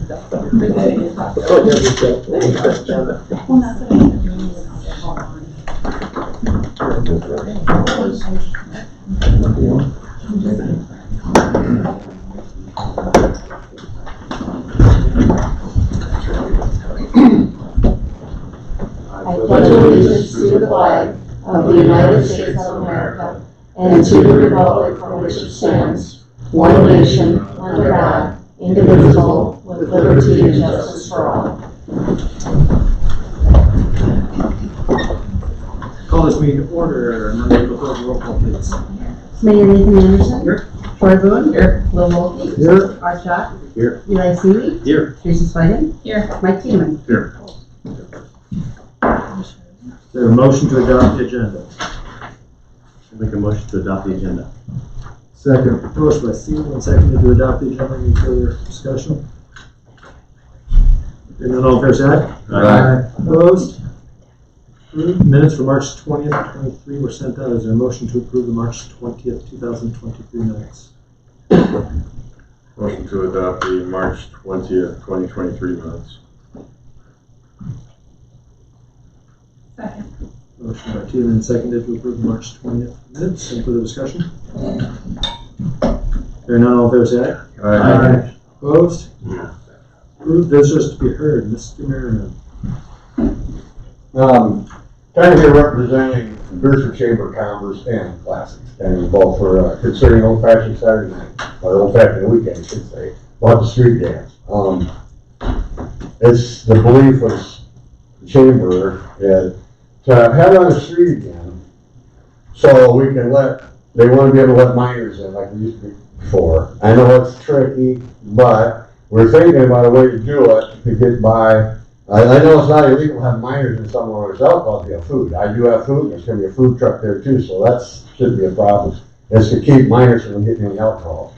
I pledge allegiance to the flag of the United States of America and to the republic for which it stands, one nation, under God, indivisible, with liberty and justice for all. Call this meeting to order. Member Beresford, roll call, please. Mayor Nathan Anderson. Here. Troy Boone. Here. Will Wolke. Here. Art Schock. Here. Eli Seeley. Here. Tracy Swiden. Here. Mike Keeneman. Here. Is there a motion to adopt the agenda? Make a motion to adopt the agenda. Second. Motion by Stephen and seconded to adopt the agenda. Any further discussion? Hearing none, all in favor say aye. Aye. Opposed? Approved. Minutes for March 20th, 23 were sent out. Is there a motion to approve the March 20th, 2023 minutes? Motion to adopt the March 20th, 2023 minutes. Second. Motion by Stephen and seconded to approve the March 20th minutes. Any further discussion? Hearing none, all in favor say aye. Aye. Opposed? Approved. Visitors to be heard. Mr. Merriman. Kind of here representing the Beresford Chamber of Commerce and Classics, and both for concerning Old Fashioned Saturday night, or Old Fashioned Weekend, I should say, about the street dance. It's the belief of the chamber to have it on the street again, so we can they want to be able to let minors in like we used to before. I know it's tricky, but we're thinking about a way to do it to get by. I know it's not illegal to have minors in somewhere where there's alcohol to have food. I do have food, there's going to be a food truck there too, so that shouldn't be a problem. It's to keep minors from getting any alcohol.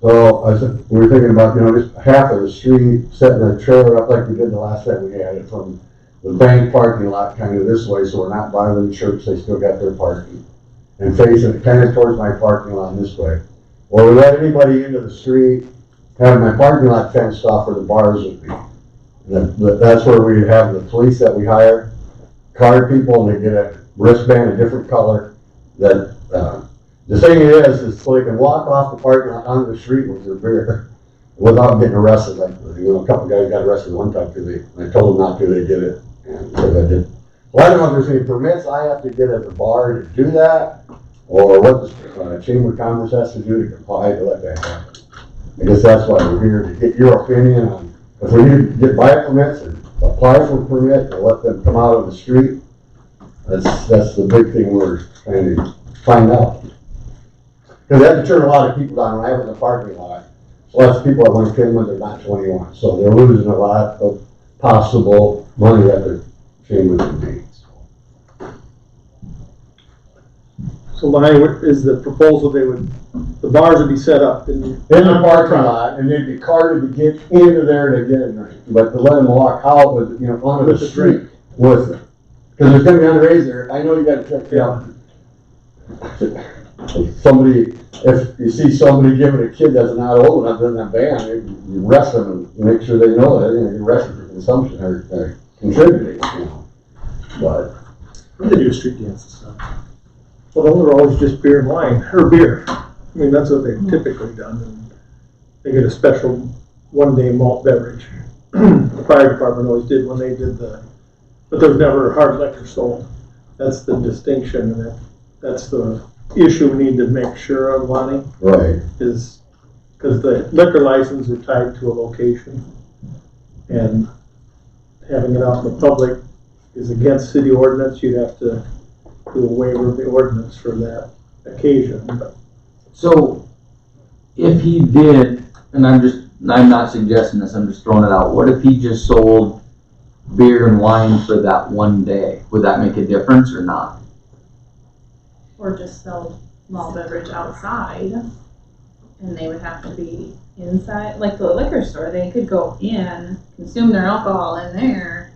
So we're thinking about, just half of the street, setting a trailer up like we did the last time we had it from the bank parking lot kind of this way, so we're not bothering the church, they still got their parking. And facing it kind of towards my parking lot this way. Or we let anybody into the street, have my parking lot fenced off where the bars would be. That's where we have the police that we hire, card people, and they get a wristband, a different color. That the thing is so they can walk off the parking lot onto the street with their beer without getting arrested. Like a couple guys got arrested one time because I told them not to. They did it, and because I did. Well, I don't know if there's any permits I have to get at the bar to do that, or what the Chamber of Commerce has to do to comply to let that happen. I guess that's why we're here, to get your opinion on if we need to get buy permits or apply for a permit or let them come out of the street. That's the big thing we're trying to find out. Because that deterred a lot of people down when I was in the parking lot. Lots of people that want to come when they're not 21, so they're losing a lot of possible money that the chamber can make. So Lonnie, what is the proposal? The bars would be set up in the parking lot, and they'd be carted to get into there to get a drink, but to let them walk out with, onto the street with it. Because there's gonna be underage there. I know you gotta check it out. If you see somebody giving a kid that's not old enough in that band, you arrest them and make sure they know that they're gonna get arrested for consumption or contributing, But What do they do street dance and stuff? Well, those are always just beer and wine, or beer. I mean, that's what they've typically done. And they get a special one-day malt beverage. The fire department always did when they did but there was never hard liquor sold. That's the distinction, and that's the issue we need to make sure of, Lonnie. right. Is because the liquor license are tied to a location, and having it out in the public is against city ordinance. You'd have to do a waiver of the ordinance for that occasion. But so if he did, and I'm not suggesting this, I'm just throwing it out, what if he just sold beer and wine for that one day? Would that make a difference or not? Or just sell malt beverage outside, and they would have to be inside, like the liquor store. They could go in, consume their alcohol in there,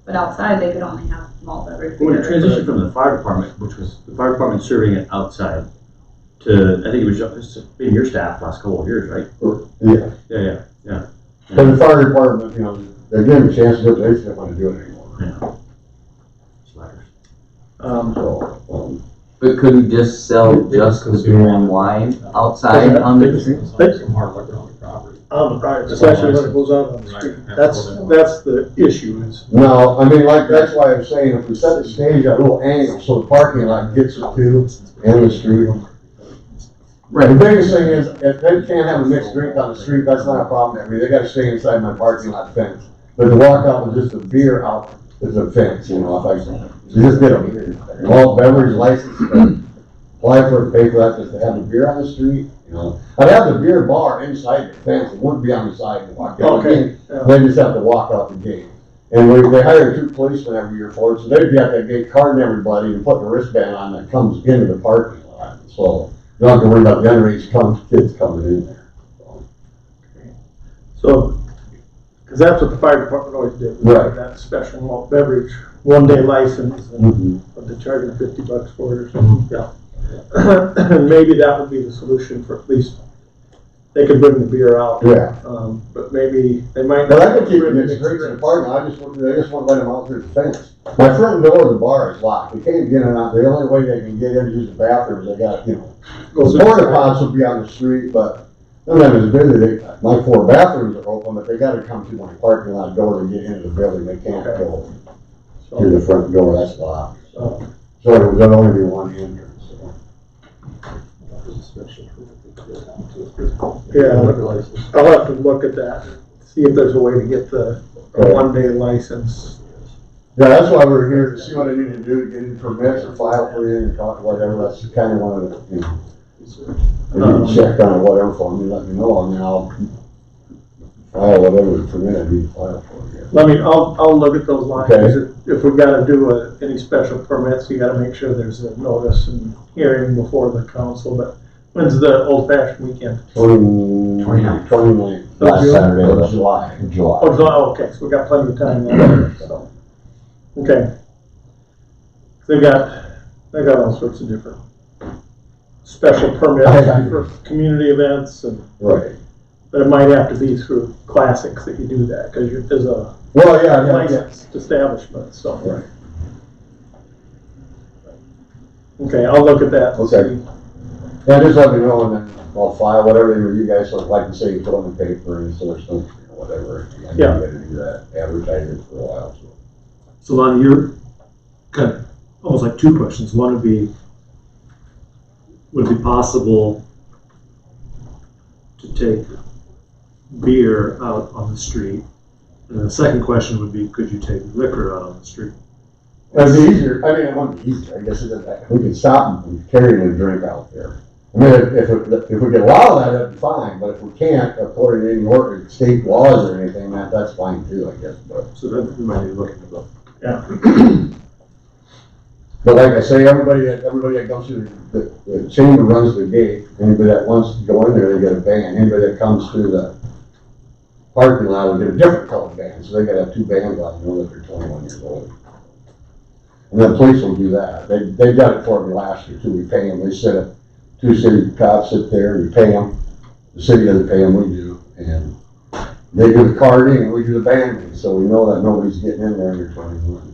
but outside they could only have malt beverage. When it transitioned from the fire department, which was the fire department serving it outside, to I think it was just been your staff last couple of years, right? Yeah. Yeah. But the fire department, you know, they're given a chance to do it, they just don't wanna do it anymore. So, But could he just sell just the beer and wine outside on the street? On the property, especially when it goes out on the street. That's the issue is. no, I mean, like, that's why I'm saying, if we set the stage at a little angle, so the parking lot gets it too, and the street. The biggest thing is, if they can't have a mixed drink on the street, that's not a problem, I mean, they gotta stay inside my parking lot fence. But to walk out with just a beer out is a fence, you know, if I, you just get a malt beverage license, apply for it, pay for that, just to have a beer on the street, you know. I'd have the beer bar inside the fence, it wouldn't be on the sidewalk. Okay. Yeah. They just have to walk out the gate. And they hire 2 policemen every year for it, so they'd be at that gate carding everybody and putting a wristband on that comes into the parking lot. So you don't have to worry about the underage kids coming in there. So, because that's what the fire department always did. Right. That special malt beverage, 1-day license, and but they're charging $50 for it or something, yeah. And maybe that would be the solution for at least, they could bring the beer out. Yeah. But maybe they might. But I could keep the mixed drinks in the parking lot, they just won't let them out through the fence. My front door of the bar is locked, they can't get in and out, the only way they can get in to use the bathroom is they got, you know, the porta pots will be on the street, but sometimes it's busy, my 4 bathrooms are open, but they gotta come through my parking lot door to get into the building, they can't go through the front door, that's locked. So there'll only be one entrance, so. Yeah, I'll have to look at that, see if there's a way to get the 1-day license. Yeah, that's why we're here, to see what I need to do to get in permits or file for you and talk, whatever, that's kind of one of the, you know. If you can check on it, whatever for me, let me know, and then I'll file whatever permit I need to file for you. I'll look at those lines. Okay. If we gotta do any special permits, you gotta make sure there's a notice and hearing before the council, but when's the old fashioned weekend? 29th. Last Saturday of of July. July. Oh, July, okay, so we got plenty of time there, so. Okay. They got all sorts of different special permits for community events and. Right. But it might have to be through classics that you do that, because there's a Well, yeah. licensed establishment, so. Right. Okay, I'll look at that. Okay. Yeah, just let me know and then I'll file whatever you guys would like to say, put on the paper and so there's some, you know, whatever. I Yeah. gotta do that, advertise it for a while, so. So Lonnie, you're kind of, almost like 2 questions. One would be, would it be possible to take beer out on the street? And the second question would be, could you take liquor out on the street? It'd be easier, I mean, it wouldn't be easier, I guess, we could stop them from carrying a drink out there. I mean, if we could allow that, that'd be fine, but if we can't, according to any work, state laws or anything, that's fine too, I guess, but. So that we might be looking at both. Yeah. But like I say, everybody that goes through the chamber runs the gate, anybody that wants to go in there, they get a band, anybody that comes through the parking lot will get a different colored band, so they gotta have 2 bands on, know that they're 21 years old. And the police will do that, they done it for me last year too, we pay them, they sit up, 2 city cops sit there, we pay them, the city doesn't pay them, we do, and they do the carding and we do the banding, so we know that nobody's getting in there under 21.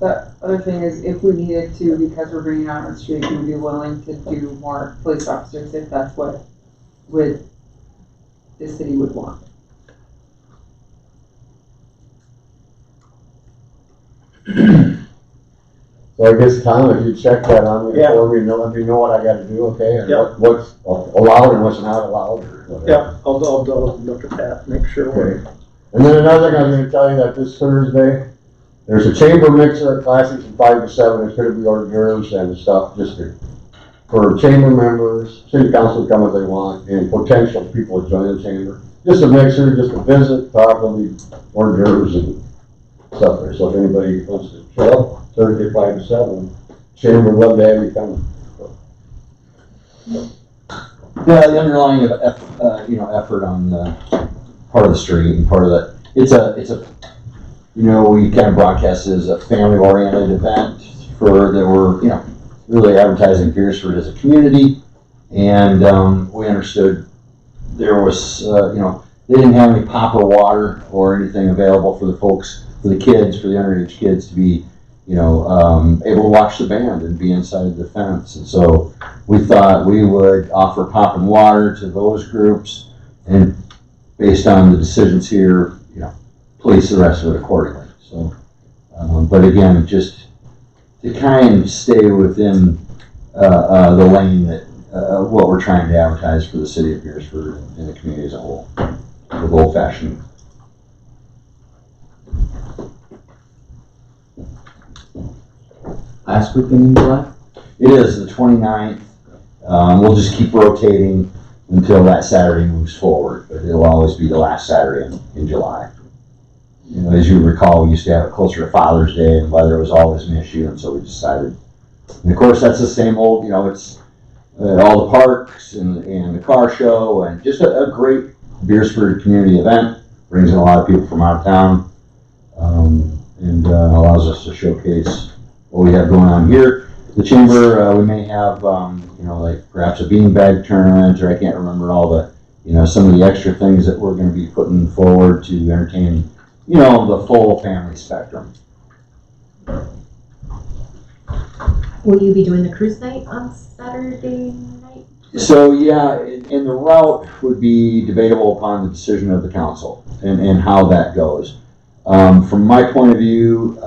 The other thing is, if we needed to, because we're bringing it out on the street, we'd be willing to do more police officers if that's what the city would want. So I guess, Tom, if you check that on me Yeah. for me, let me know what I gotta do, okay? And Yeah. what's allowed and what's not allowed or whatever. Yeah, I'll look at that, make sure we're. Okay. And then another thing I was gonna tell you that this Thursday, there's a chamber mixer at Classics from 5 to 7. It's gonna be hors d'oeuvres and stuff, for chamber members, city council to come if they want, and potential people to join the chamber. Just a mixer, just a visit, talk, there'll be hors d'oeuvres and stuff there. So if anybody wants to show up, Thursday, 5 to 7, chamber would love to have you come. Yeah, the underlying effort on the part of the street and part of that, it's a we kind of broadcast it as a family-oriented event that we're, really advertising Beresford as a community, and we understood there was, they didn't have any popper water or anything available for the folks, for the kids, for the underage kids to be, able to watch the band and be inside the fence. And so we thought we would offer pop and water to those groups, and based on the decisions here, police the rest of it accordingly. So, but again, just to kind of stay within the lane that what we're trying to advertise for the city of Beresford and the community as a whole, with old fashioned. Last weekend in July? It is the 29th. We'll just keep rotating until that Saturday moves forward, but it'll always be the last Saturday in July. As you recall, we used to have it closer to Father's Day, and weather was always an issue, and so we decided. And of course, that's the same old, it's all the parks and the car show, and just a great Beresford community event. Brings in a lot of people from out of town, and allows us to showcase what we have going on here. The chamber, we may have, like perhaps a beanbag tournament, or I can't remember all the, some of the extra things that we're going to be putting forward to entertain, the full family spectrum. Will you be doing the cruise night on Saturday night? So yeah, and the route would be debatable upon the decision of the council and how that goes. From my point of view,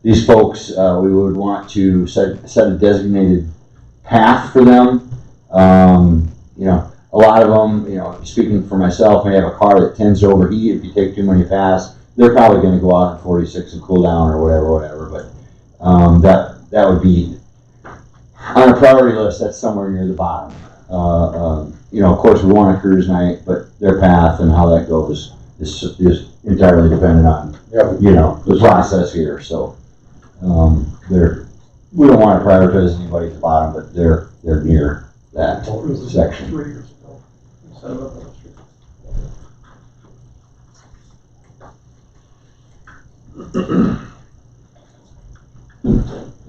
these folks, we would want to set a designated path for them. A lot of them, speaking for myself, may have a car that tends to overheat if you take too many paths. They're probably going to go out at 46 and cool down or whatever. But that would be on a priority list. That's somewhere near the bottom. Of course, we want a cruise night, but their path and how that goes is entirely dependent on the process here. So we don't want to prioritize anybody at the bottom, but they're near that section.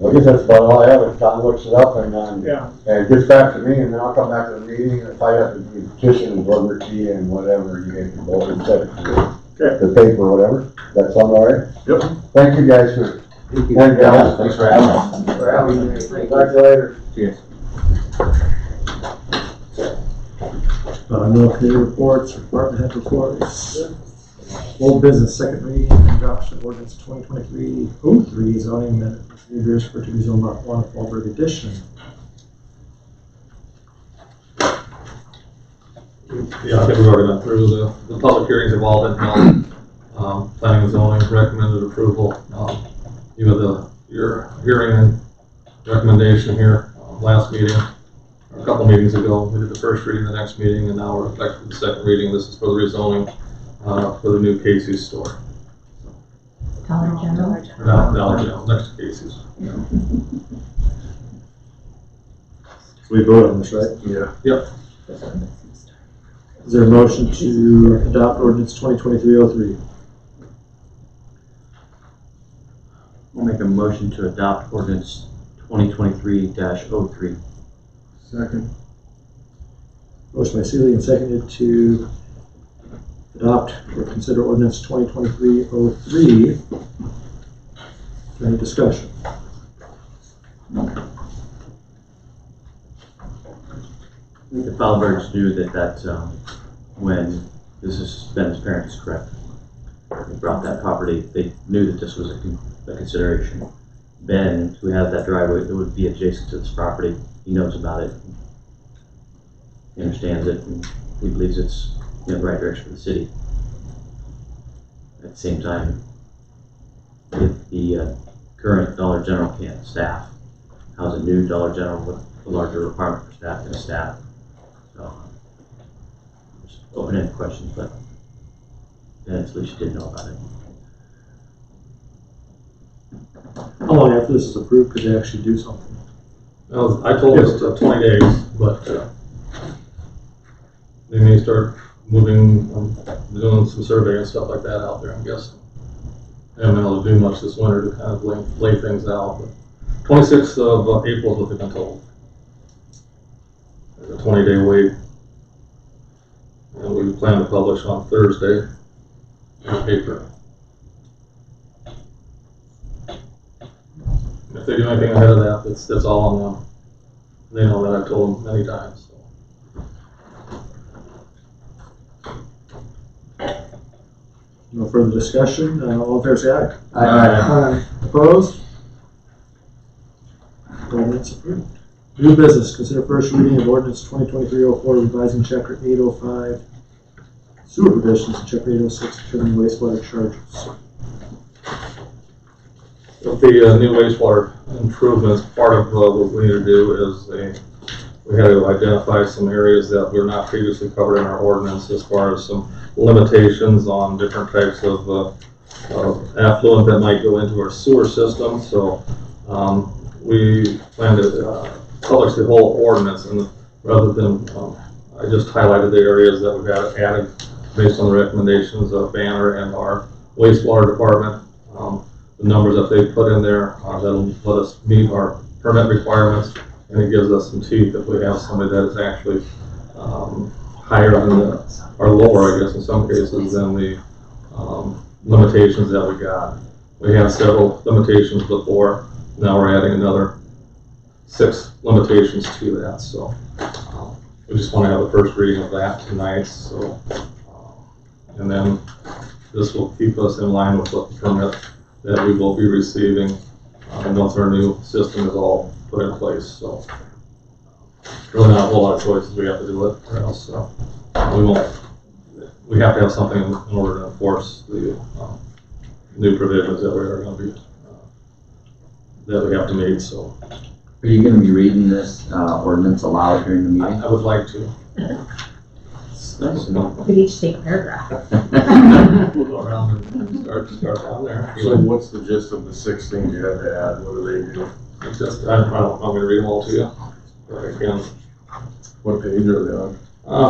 I guess that's about all I have. If Tom looks it up and gets back to me, and then I'll come back to the meeting, and if I have to do petition, liberty, and whatever, you guys can vote and set it to the paper or whatever. That sound all right? Yep. Thank you guys for. Thanks for having us. Talk to you later. Cheers. No committee reports, department head reports. Old business, second reading and adoption of ordinance 2023-03 zoning amendment for City of Beresford to be zoned lot 1 Fallbrook addition. Yeah, I think we've already been through the public hearings have all been held. Planning and zoning recommended approval. You had your hearing and recommendation here last meeting, or a couple meetings ago. We did the first reading, the next meeting, and now we're back to the second reading. This is for the rezoning for the new Casey's store. Dollar General? Dollar General, next to Casey's. We vote on this, right? Yeah. Yep. Is there a motion to adopt ordinance 2023-03? I'll make a motion to adopt ordinance 2023-03. Second. Motion by Seeley and seconded to adopt or consider ordinance 2023-03. Is there any discussion? I think the Fowlbergs knew that when this is Ben's parents, correct? They brought that property. They knew that this was a consideration. Ben, who has that driveway that would be adjacent to this property, he knows about it. He understands it, and he believes it's in the right direction for the city. At the same time, if the current Dollar General staff house a new Dollar General with a larger requirement for staff and staff. So, just open-ended questions, but at least you didn't know about it. How long after this is approved could they actually do something? Well, I told us 20 days, but they may start moving, doing some survey and stuff like that out there, I'm guessing. They haven't been able to do much this winter to kind of lay things out, but 26th of April is what they've been told. There's a 20-day wait And we plan to publish on Thursday in the paper. If they do anything ahead of that, that's all on them. They know that, I've told them many times, so. No further discussion, all in favor say aye. Aye. Opposed? Ordinance approved. New business, consider first reading of ordinance 2023-04 revising chapter 805 sewer provisions and chapter 806 determining wastewater charges. With the new wastewater improvements, part of what we need to do is we had to identify some areas that were not previously covered in our ordinance as far as some limitations on different types of affluent that might go into our sewer system. So we plan to publish the whole ordinance, and rather than I just highlighted the areas that we've added based on the recommendations of Banner and our wastewater department. The numbers that they put in there that'll let us meet our permit requirements, and it gives us some teeth if we have somebody that is actually higher than or lower, I guess, in some cases, than the limitations that we got. We had several limitations before. Now we're adding another 6 limitations to that. So we just want to have the first reading of that tonight. So and then this will keep us in line with what the permit that we will be receiving once our new system is all put in place. So really not a whole lot of choices. We have to do it, or else we won't. We have to have something in order to enforce the new provisions that we are going to be that we have to meet. So Are you going to be reading this ordinance aloud during the meeting? I would like to. It's nice to know. We could each take a paragraph. We'll go around and start down there. So what's the gist of the 6 things you had to add? What do they do? It's just, I don't know, I'm going to read them all to you. But I can. What page are they on?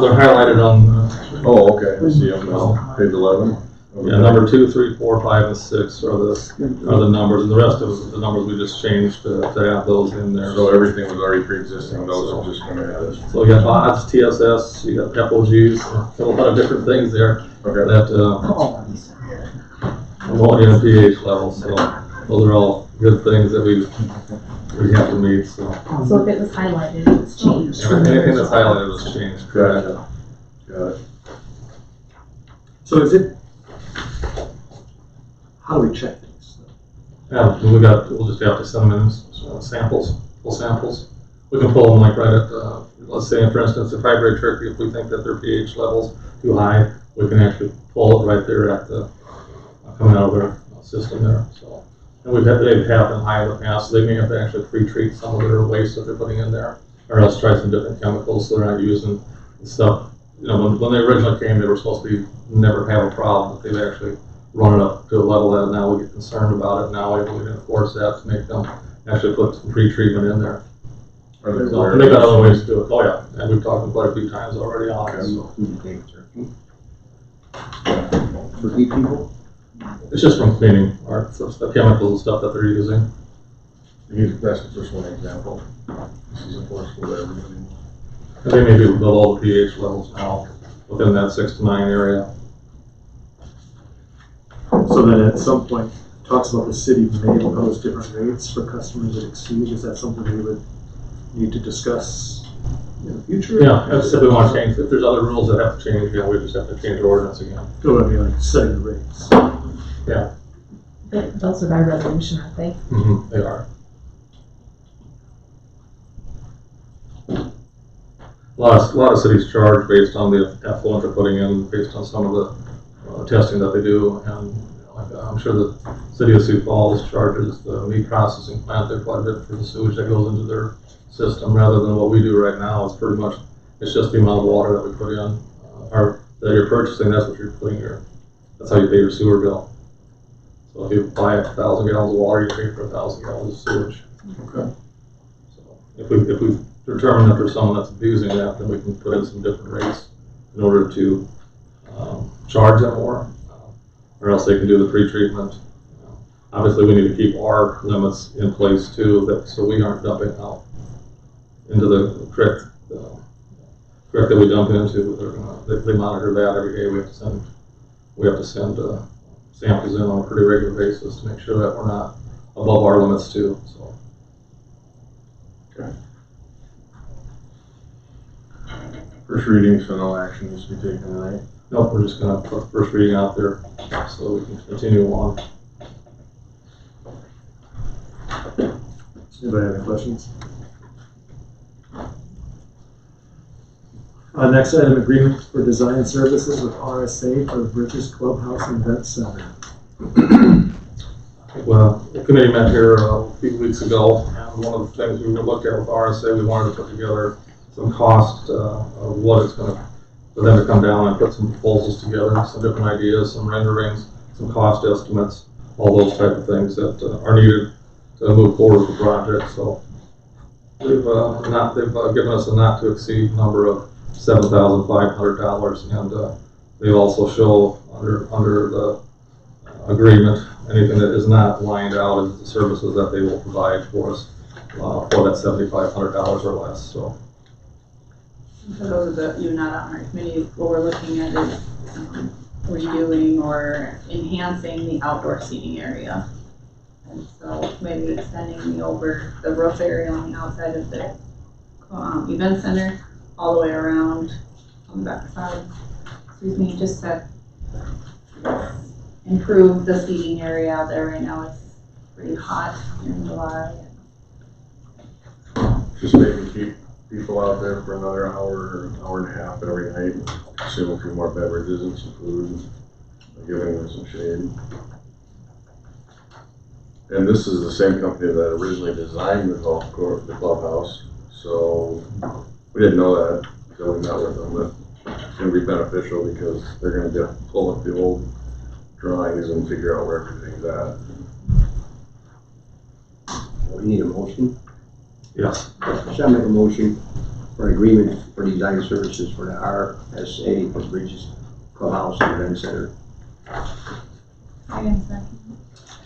They're highlighted on. Oh, okay, I see them now. Page 11? Yeah, number 2, 3, 4, 5, and 6 are the numbers, and the rest of the numbers we just changed to add those in there. So everything was already pre-existing, those are just gonna add it. So you got odds, TSS, you got FOGs, a lot of different things there Okay. that ammonia and pH levels. So those are all good things that we have to meet. So So if it was highlighted, it was changed. anything that's highlighted was changed. Correct. Got it. So is it, how do we check these? Yeah, we'll just have to send them in samples, full samples. We can pull them like right at, let's say, for instance, if hybrid turkey, if we think that their pH level's too high, we can actually pull it right there at the, coming out of their system there. So, and they've had them high in the past, so they may have to actually pre-treat some of their waste that they're putting in there, or else try some different chemicals so they're not using stuff. You know, when they originally came, they were supposed to never have a problem, but they've actually run it up to a level that now we get concerned about it. Now we can enforce that to make them actually put some pre-treatment in there. Are they So, and they've got other ways to do it. Oh yeah, and we've talked quite a few times already on it. So. For heat people? It's just from cleaning our the chemicals and stuff that they're using. That's just one example. This is enforceable to everybody. And they may be below the pH levels now within that 6 to 9 area. So then at some point, it talks about the city may impose different rates for customers that exceed. Is that something we would need to discuss in the future? Yeah, if we want to change, if there's other rules that have to change, we just have to change the ordinance again. Go ahead and like setting the rates. Yeah. Those are by resolution, aren't they? Mm-hmm, they are. A lot of cities charge based on the effluent they're putting in, based on some of the testing that they do, and I'm sure the city of Sioux Falls charges the meat processing plant there quite a bit for the sewage that goes into their system, rather than what we do right now. It's pretty much, it's just the amount of water that we put in, or that you're purchasing, that's what you're putting here. That's how you pay your sewer bill. So if you buy 1,000 gallons of water, you pay for 1,000 gallons of sewage. Okay. So if we determine that there's someone that's abusing that, then we can put in some different rates in order to charge them more, or else they can do the pre-treatment. Obviously, we need to keep our limits in place too, so we aren't dumping out into the creek creek that we dump into, they monitor that every day. We have to send samples in on a pretty regular basis to make sure that we're not above our limits too, so. First reading, so no action needs to be taken tonight. Nope, we're just gonna put first reading out there so we can continue on. Anybody have any questions? Next item, agreement for design services with RSA for the Bridges Clubhouse and Event Center. Well, the committee met here a few weeks ago, and one of the things we looked at with RSA, we wanted to put together some cost of what it's going to, for them to come down and put some proposals together, some different ideas, some renderings, some cost estimates, all those type of things that are needed to move forward with the project. So they've given us a not to exceed number of $7,500, and they also show under the agreement anything that is not lined out as the services that they will provide for us for that $7,500 or less. So. For those of you not on our committee, what we're looking at is redoing or enhancing the outdoor seating area. And so maybe extending the roof area on the outside of the event center all the way around on the back side. Just to improve the seating area out there. Right now it's pretty hot here in July. Just maybe keep people out there for another hour or hour and a half every night, consume a few more beverages and some food, and giving them some shade. And this is the same company that originally designed the golf course, the clubhouse. So we didn't know that until we met with them, but it's going to be beneficial because they're going to pull up the old drawings and figure out where everything's at. We need a motion. Yes. Shall I make a motion for agreement for design services for the RSA for Bridges Clubhouse and Event Center?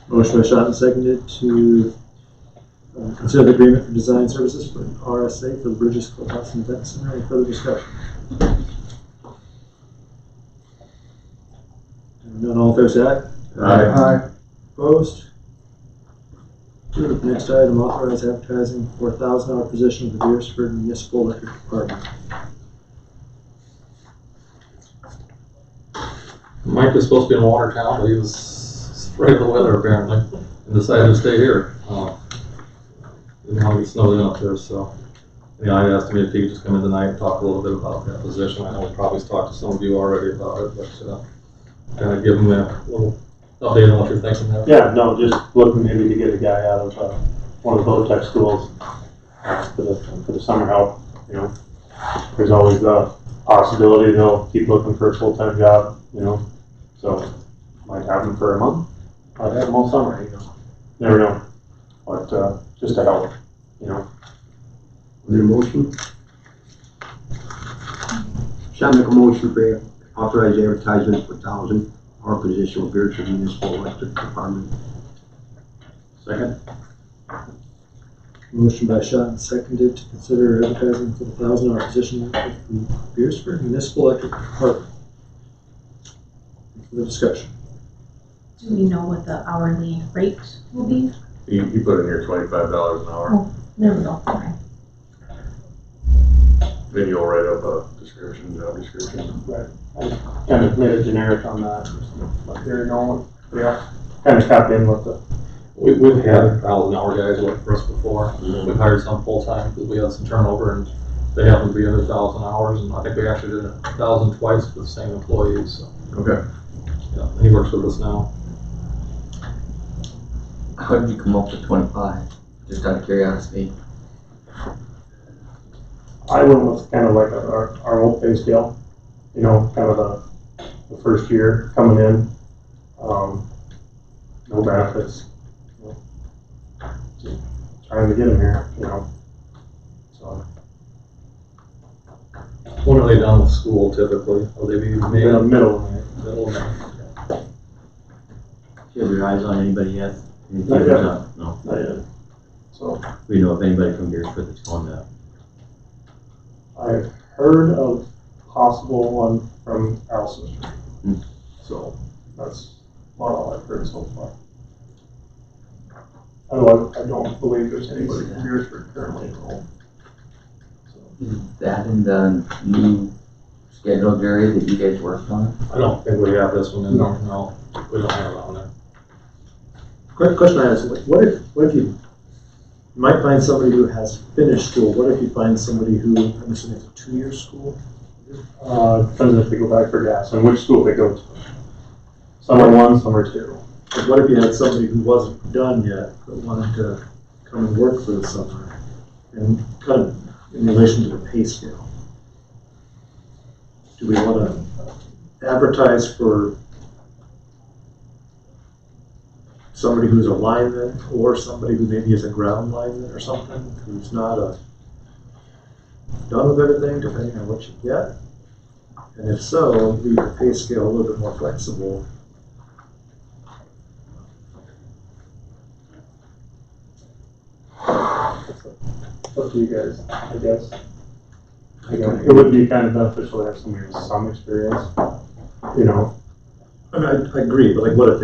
Motion by Shot and seconded to consider the agreement for design services for RSA for the Bridges Clubhouse and Event Center. Any further discussion? None, all fair say aye. Aye. Opposed? Next item, authorize advertising for $1,000 position of the Beresford Municipal Electric Department. Mike was supposed to be in Watertown, but he was afraid of the weather apparently and decided to stay here. Didn't want to get snowed in up there, so. I asked him if he could just come in tonight and talk a little bit about that position. I know we probably talked to some of you already about it, but kind of give him a little update on what you're thinking there. Yeah, no, just looking maybe to get a guy out of one of the boat tech schools for the summer help. There's always the possibility they'll keep looking for a full-time job. So might have them for a month. Might have them all summer. Never know. But just to help. Need a motion? Shall I make a motion for authorized advertisement for 1,000 our position with Beresford Municipal Electric Department? Second. Motion by Shot and seconded to consider advertising for the $1,000 position with the Beresford Municipal Electric Department. For the discussion. Do we know what the hourly rate will be? You put in here $25 an hour. Oh, there we go. Okay. Then you'll write up a description, job description. Right. I kind of made a generic on that. Like there, yeah. Kind of tapped in with the. We've had 1,000-hour guys work for us before. We've hired some full-time because we had some turnover and they happen to be under 1,000 hours. And I think we actually did 1,000 twice with the same employees. So. Okay. Yeah, he works with us now. How did you come up with 25? Just out of curiosity. I went with kind of like our old pay scale, kind of the first year coming in, no benefits, just trying to get them here, so. When are they done with school typically? Will they be May? Middle of May. Middle of May. Do you have your eyes on anybody yet? Not yet. No. Not yet. So We know if anybody from Beresford that's going to. I've heard of possible one from Al's sister. So that's about all I've heard so far. Otherwise, I don't believe there's anybody from Beresford currently enrolled. Is that in the new schedule, Jerry, that you guys worked on? I don't think we have this one in there, no, we don't have it on there. Quick question I have is, what if you might find somebody who has finished school? What if you find somebody who, I'm assuming it's a 2-year school? Depends if they go back for gas and which school they go to. Some are 1, some are 2. But what if you had somebody who wasn't done yet, but wanted to come and work for the summer? And kind of in relation to the pay scale. Do we want to advertise for somebody who's a lineman or somebody who maybe is a ground lineman or something, who's not done with everything, depending on what you get? And if so, leave the pay scale a little bit more flexible. Up to you guys, I guess. It would be kind of beneficial to have somebody with some experience, you know. I mean, I agree, but like, what if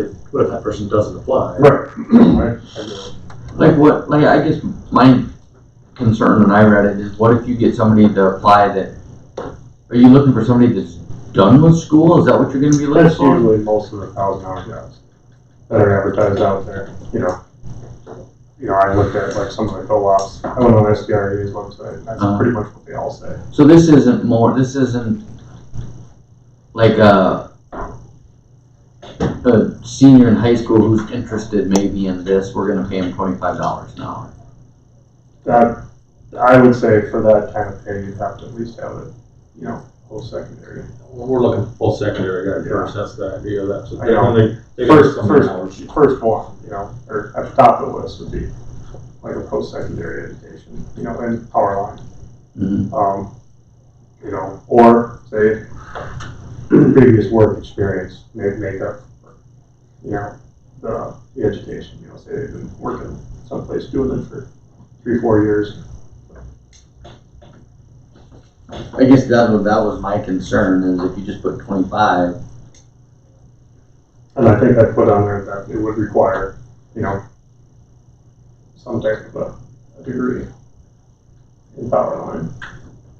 that person doesn't apply? Right. Right. I guess my concern when I read it is, what if you get somebody to apply that, are you looking for somebody that's done with school? Is that what you're gonna be looking That's for? usually most of the 1,000-hour jobs that are advertised out there, you know. I looked at like some of the co-ops. I went on SDRA's website. That's pretty much what they all say. So this isn't like a senior in high school who's interested maybe in this, we're gonna pay him $25 an hour. That, I would say for that kind of pay, you'd have to at least have it, you know, post-secondary. Well, we're looking for full secondary guy first, that's the idea, that's what I know. they First one, you know, or at the top of the list would be like a post-secondary education, you know, and power line. You know, or say previous work experience may make up for, you know, the education, you know, say they've been working someplace doing it for 3-4 years. I guess that was my concern, is if you just put 25. And I think I put on there that it would require, you know, some type of a degree in power line.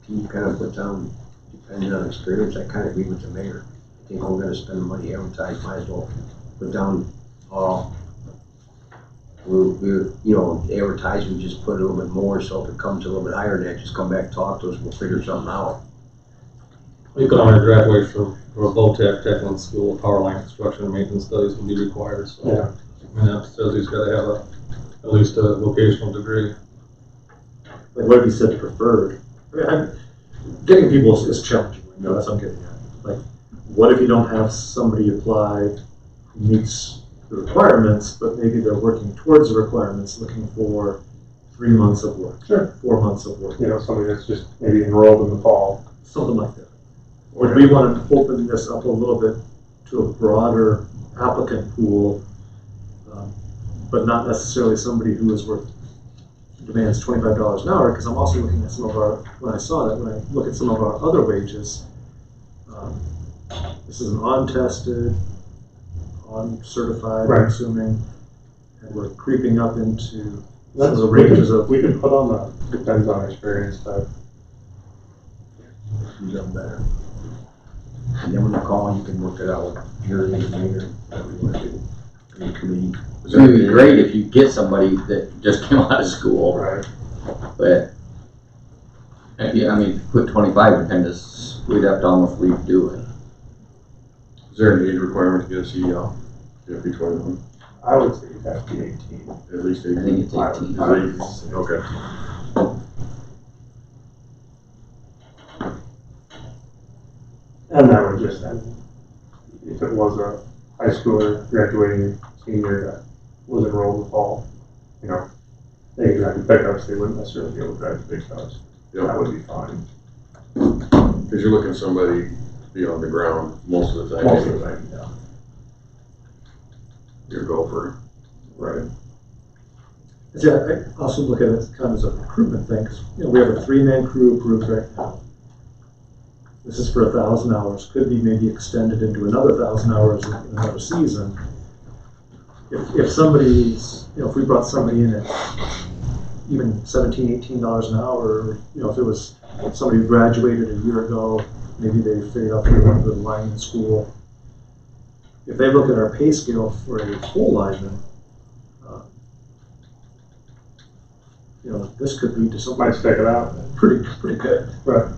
Can you kind of put down, depending on experience, I kind of agree with the mayor. I think we're gonna spend money advertising, might as well put down, we're, you know, advertising, just put a little bit more, so if it comes a little bit higher than that, just come back, talk to us, we'll figure something out. You can only graduate from a low-tech technical school, power line construction and maintenance studies will be required, so. Yeah. And that says he's gotta have at least a vocational degree. Like, what if you said preferred? I mean, getting people is challenging, you know, that's what I'm getting at. Like, what if you don't have somebody apply who meets the requirements, but maybe they're working towards the requirements, looking for 3 months of work, Sure. 4 months of work. You know, somebody that's just maybe enrolled in the fall. Something like that. Would we want to open this up a little bit to a broader applicant pool, but not necessarily somebody who is worth, demands $25 an hour? Because I'm also looking at some of our, when I look at some of our other wages, this is an untested, uncertified, I'm assuming, and we're creeping up into some of the ranges of. We could put on the depends on experience type. You've done better. And then when you call, you can work it out with your engineer, whatever you want to do, in the committee. It would be great if you get somebody that just came out of school. Right. But, yeah, I mean, put 25, and kind of, we'd have to almost redo it. Is there an age requirement to get a CDL? You have to be 21? I would say you'd have to be 18. At least 18? I think it's 18. Okay. And that would just end, if it was a high schooler graduating senior that was enrolled in the fall, you know, they could drive the pickups, they wouldn't necessarily be able to drive the big trucks. Yep. That would be fine. Because you're looking at somebody to be on the ground most of the time. Most of the time, yeah. Your gopher. Right. Yeah, I also look at it kind of as a recruitment thing, because, you know, we have a 3-man crew approved right now. this is for 1,000 hours, could be maybe extended into another 1,000 hours in another season. If somebody's, if we brought somebody in at even $17, $18 an hour, if it was somebody who graduated a year ago, maybe they figured out they wanted to go to lineman school. If they look at our pay scale for a full lineman, this could lead to something. Might stick it out. Pretty good. Right.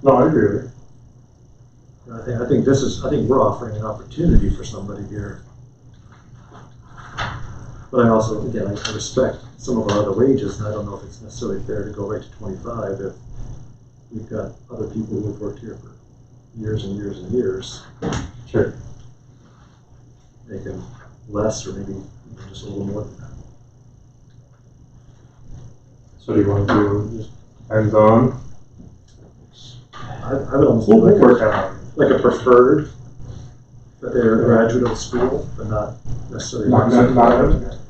No, I agree with you. I think we're offering an opportunity for somebody here. But I also, again, I respect some of our other wages, and I don't know if it's necessarily fair to go right to 25 if we've got other people who have worked here for years and years and years. Sure. Making less or maybe just a little more than that. So do you want to do just hands-on? I would almost do like a preferred, that they're a graduate of the school, but not necessarily.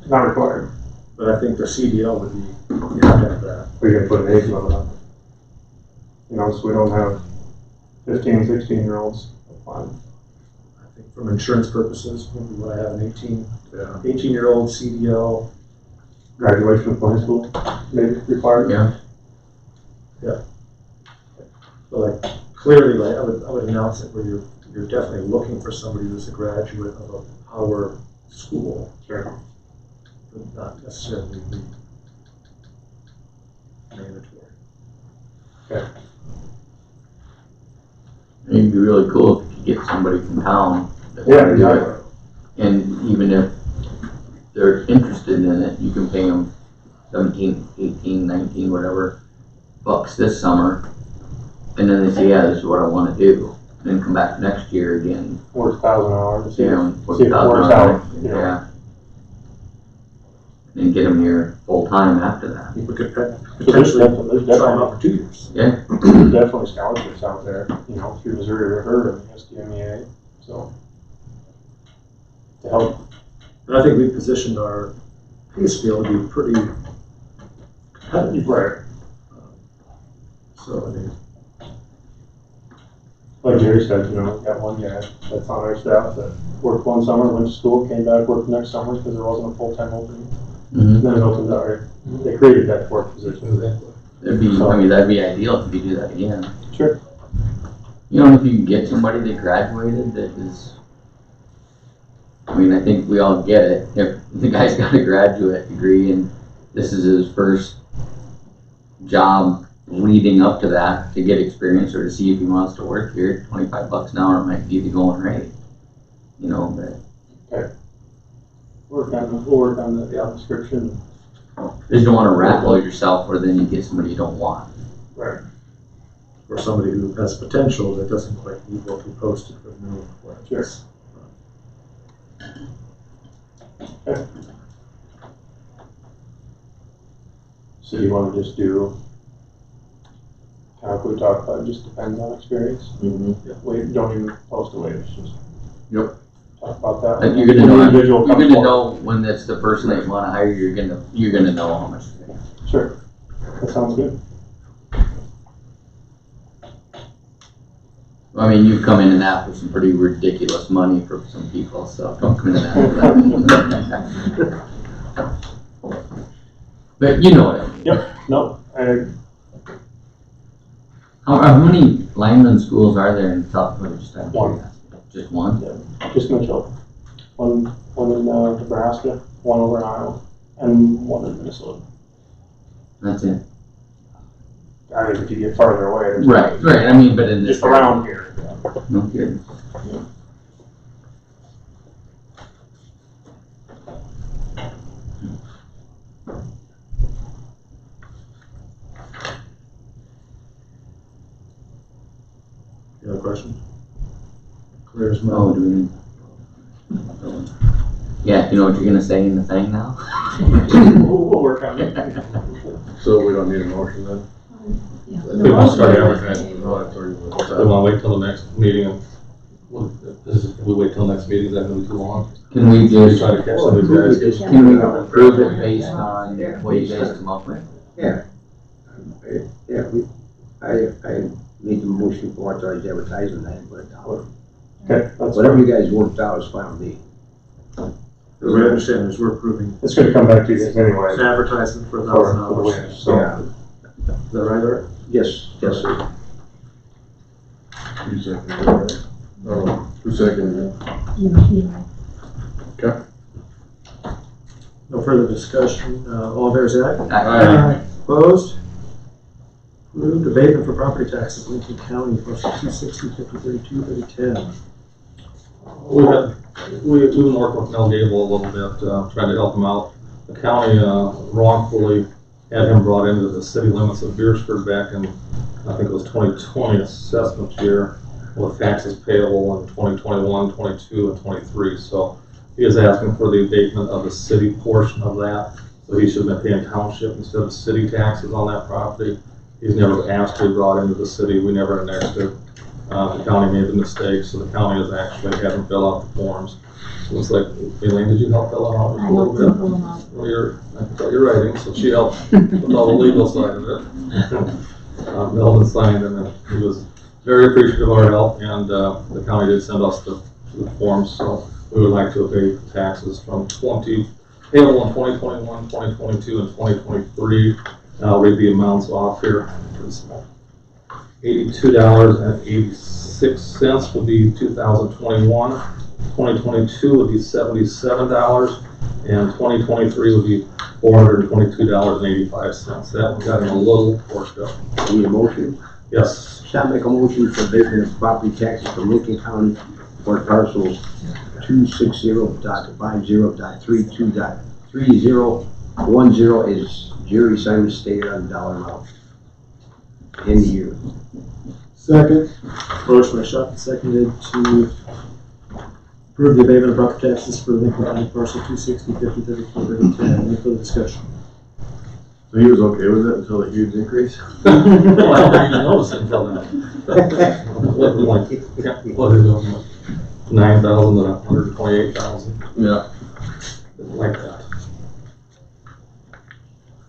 Not required. But I think the CDL would be, you have to have that. We're going to put an age limit on it. So we don't have 15, 16-year-olds. Fine. I think from insurance purposes, we want to have an 18-year-old CDL. Graduation from high school, maybe required. Yeah. But like clearly, like I would announce it where you're definitely looking for somebody who's a graduate of a power school. Sure. But not necessarily be mandatory. Okay. It'd be really cool if you could get somebody from town. Yeah, exactly. And even if they're interested in it, you can pay them 17, 18, 19, whatever bucks this summer. And then they say, yeah, this is what I want to do. And then come back next year again. Work 1,000 hours. See if it works out. Yeah. And get them here full time after that. We could potentially try them out for 2 years. Yeah. There's definitely scholarships out there, through Missouri River and the SDMEA. So, to help. And I think we positioned our pay scale to be pretty competitive. Right. So, I mean, like Jerry said, we've got one guy that's on our staff that worked one summer, went to school, came back, worked next summer because there wasn't a full-time opening. Mm-hmm. Then it opened up, right? They created that fourth position. That'd be ideal if you could do that again. Sure. If you can get somebody that graduated that is, I think we all get it. If the guy's got a graduate degree and this is his first job leading up to that to get experience or to see if he wants to work here, $25 an hour might be the going rate. But. Okay. We'll work on the job description. You just don't want to rattle yourself where then you get somebody you don't want. Right. or somebody who has potential that doesn't quite meet what we posted for the minimum requirements. Okay. So you want to just do, kind of what we talked about, it just depends on experience? Mm-hmm. Yeah. We don't even post a waiver, just Yep. talk about that. And you're gonna know when that's the person that you want to hire. You're gonna know how much to pay. Sure, that sounds good. I mean, you've come in and asked for some pretty ridiculous money for some people, so don't come in and ask for that. But you know what I mean. Yep. No. How many lineman schools are there in South Dakota? One. Just one? Yeah. Just Mitchell. One in Nebraska, one over in Iowa, and one in Minnesota. That's it. I mean, if you get farther away, Right. I mean, but in this just around here. Yeah. No kidding. Yeah. You have a question? Clear as mud. Oh, do we? Yeah, you know what you're gonna say in the thing now? We'll work on it. So we don't need a motion then? We won't start advertising. No, I told you what We want to wait till the next meeting. If we wait till next meeting, is that going to be too long? Can we just Try to catch some of these guys. can we approve it based on what you guys come up with? Yeah. Yeah, I made the motion for authorized advertisement, I didn't put $1. Okay, that's Whatever fine. you guys worked out is fine with me. As we understand is we're approving It's gonna come back to you guys anyway. an advertisement for For the $1,000. winners, so. Yeah, Is that right, Art? yes, yes, sir. You seconded it, right? Oh, who seconded it? No further discussion. All in favor, say aye. Aye. Opposed? Approved. Abatement for property taxes, Lincoln County, parcel 260, 5032, 3010. We've been working with Mel Gable a little bit, trying to help him out. The county wrongfully had him brought into the city limits of Beresford back in, I think it was 2020 assessment year, with taxes payable in 2021, 22, and 23. So he is asking for the abatement of the city portion of that. So he should have been paying township instead of city taxes on that property. He's never asked to be brought into the city. We never annexed it. The county made the mistake, so the county has actually had him fill out the forms. So it's like, Elaine, did you help fill it out a little bit? Well, I thought you're writing, so she helped with all the legal side of it. Melvin signed, and then he was very appreciative of our help, and the county did send us the forms, so we would like to abate the taxes from payable in 2021, 2022, and 2023. I'll read the amounts off here. $82.86 would be 2021. 2022 would be $77, and 2023 would be $422.85. That one got him a little worked up. Need a motion? Yes. Shall I make a motion for abatement of property taxes for Lincoln County for parcels 260.50.32.3010 is Jerry Simon stated on the dollar amount in the year. Second. Motion by Shutt, seconded to approve the abatement of property taxes for Lincoln County parcel 260, 5034, 3010. Any further discussion? So he was okay with it until the huge increase? I didn't even notice it until then. What is it? 9,000 to 128,000. Yeah. Didn't like that.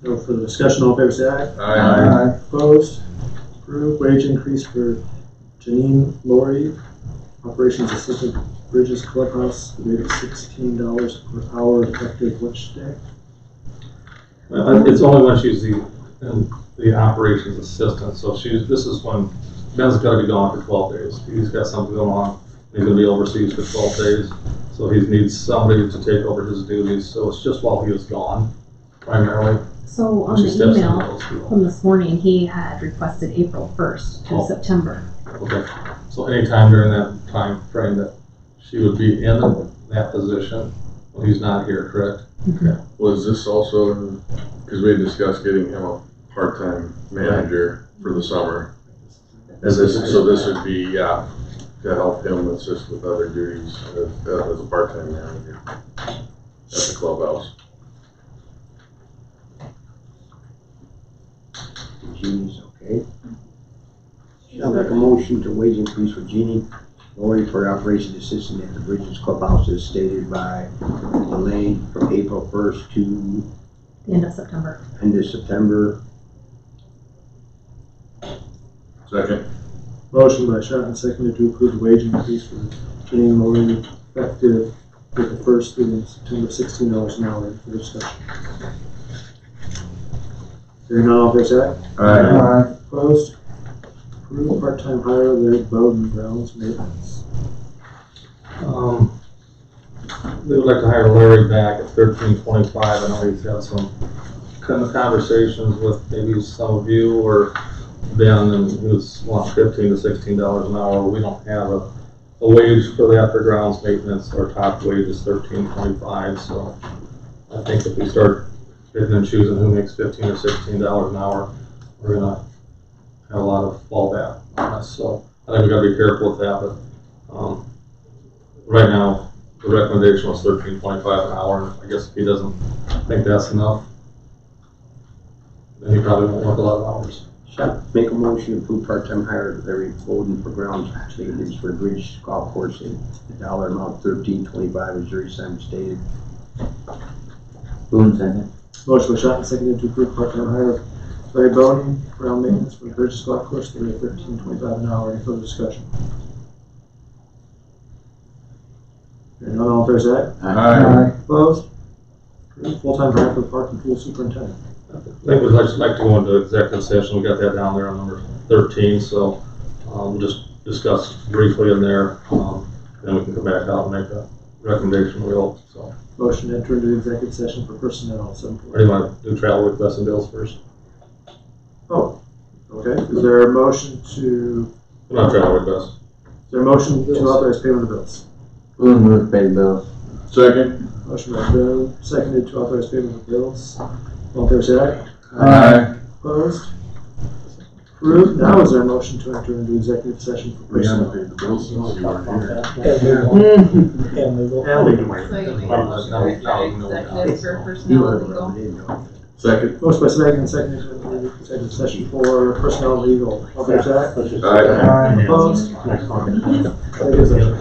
No further discussion. All in favor, say aye. Aye. Opposed? Approved. Wage increase for Janine Laurie, operations assistant, Bridges Clubhouse, rate of $16 per hour, effective which day? It's only when she's the operations assistant, so this is when Ben's gotta be gone for 12 days. He's got something going on, he's gonna be overseas for 12 days, so he needs somebody to take over his duties, so it's just while he is gone, primarily. So on She the steps in email those people. from this morning, he had requested April 1st to Oh. September. Okay, so anytime during that time frame that she would be in that position, when he's not here, correct? Okay. Was this also, because we had discussed getting him a part-time manager for the summer. And so this would be, to help him assist with other duties as a part-time manager at the clubhouse. Jeannie's okay. Shall I make a motion to wage increase for Jeannie Laurie for operations assistant at the Bridges Clubhouse as stated by Elaine from April 1st to The end of September. end of September. Second. Motion by Shutt and seconded to approve the wage increase for Janine Laurie, effective with the first through September, $16 an hour for discussion. Hearing none, all fair side? Aye. Opposed? Approved part-time hire, Larry Bowden, grounds maintenance. We would like to hire Larry back at $13.25. I know he's had some kind of conversations with maybe some of you or Ben, and he was wanting $15 to $16 an hour. We don't have a wage for that for grounds maintenance. Our top wage is $13.25. So I think if we start picking and choosing who makes $15 or $16 an hour, we're gonna have a lot of fallback on us. So I think we gotta be careful with that. But right now, the recommendation was $13.25 an hour, and I guess if he doesn't think that's enough, then he probably won't work a lot of hours. Shall I make a motion to approve part-time hire Larry Bowden for grounds maintenance for Bridges Golf Course in the dollar amount $13.25 as Jerry Simon stated. Boone second. Motion by Shutt and seconded to approve part-time hire Larry Boney, ground maintenance for the Bridges Golf Course, the rate $13.25 an hour. Any further discussion? Hearing none, all in favor say aye. Aye. Opposed? Approved. Full-time grant for the park and pool superintendent. I think we'd just like to go into executive session. We got that down there on number 13, so we'll just discuss briefly in there. Then we can come back out and make a recommendation, we hope, so. Motion to enter into executive session for personnel. Or do you want to do travel requests and bills first? Oh, okay. Is there a motion to, Not travel requests. is there a motion to authorize payment of bills? We'll move pay the bills. Second. Motion by Boone, seconded to authorize payment of bills. All in favor say aye. Aye. Opposed? Approved. Now is there a motion to enter into executive session for We haven't personnel? paid the bills since you were here. And legal. And legal. So you make a motion to executive for personnel and legal. Second. Motion by Swaggin, seconded to enter into executive session for personnel and legal. All in favor say aye. Aye. Opposed?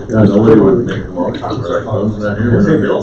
Nobody would make the motion, right? Those not here.